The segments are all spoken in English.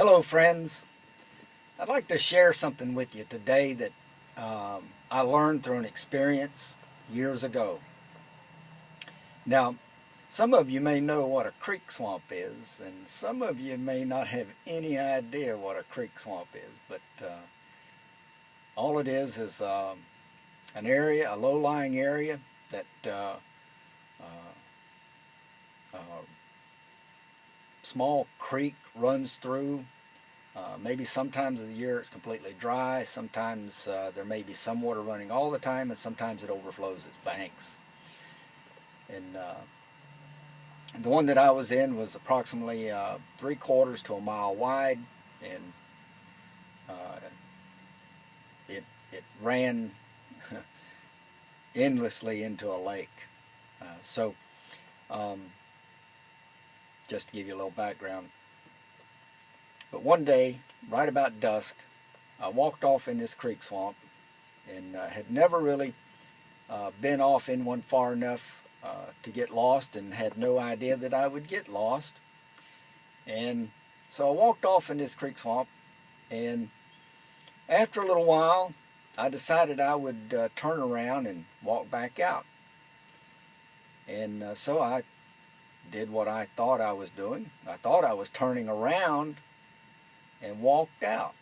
Hello friends, I'd like to share something with you today that I learned through an experience years ago. Now, some of you may know what a creek swamp is, and some of you may not have any idea what a creek swamp is, but all it is an area, a low-lying area that a small creek runs through. Maybe sometimes of the year it's completely dry, sometimes there may be some water running all the time, and sometimes it overflows its banks. And the one that I was in was approximately 3/4 to a mile wide, and it ran endlessly into a lake. So just to give you a little background. But one day, right about dusk, I walked off in this creek swamp and had never really been off in one far enough to get lost, and had no idea that I would get lost. And so I walked off in this creek swamp, and after a little while I decided I would turn around and walk back out. And so I did what I thought I was doing. I thought I was turning around and walked out.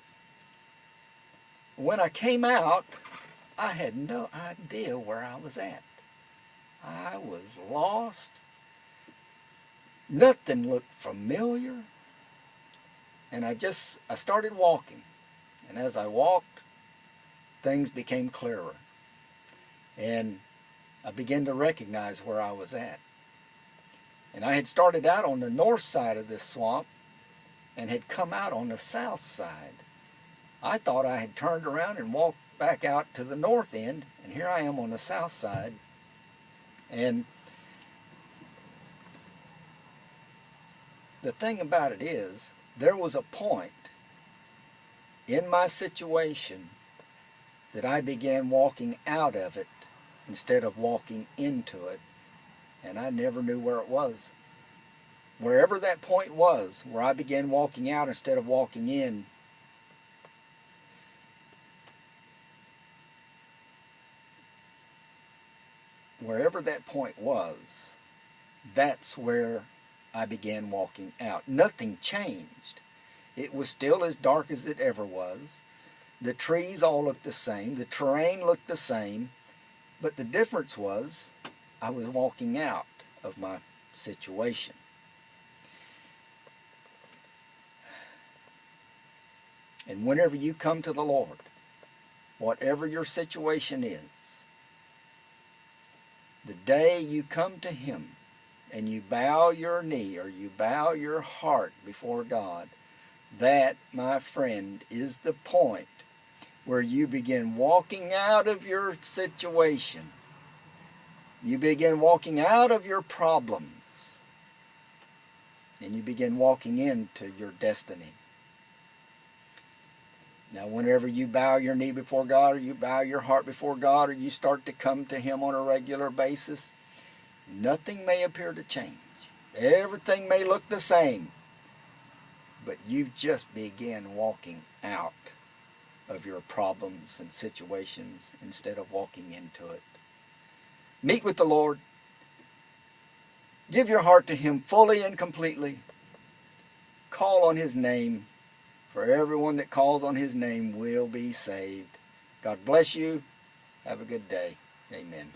When I came out, I had no idea where I was at. I was lost. Nothing looked familiar. And I started walking. And as I walked, things became clearer. And I began to recognize where I was at. And I had started out on the north side of this swamp and had come out on the south side. I thought I had turned around and walked back out to the north end, and here I am on the south side. And the thing about it is, there was a point in my situation that I began walking out of it instead of walking into it, and I never knew where it was. Wherever that point was, where I began walking out instead of walking in, wherever that point was, that's where I began walking out. Nothing changed. It was still as dark as it ever was. The trees all looked the same. The terrain looked the same. But the difference was I was walking out of my situation. And whenever you come to the Lord, whatever your situation is, the day you come to Him and you bow your knee or you bow your heart before God, that, my friend, is the point where you begin walking out of your situation. You begin walking out of your problems, and you begin walking into your destiny. Now, whenever you bow your knee before God, or you bow your heart before God, or you start to come to Him on a regular basis, nothing may appear to change. Everything may look the same, but you've just began walking out of your problems and situations instead of walking into it. Meet with the Lord. Give your heart to Him fully and completely. Call on His name. For everyone that calls on His name will be saved. God bless you. Have a good day. Amen.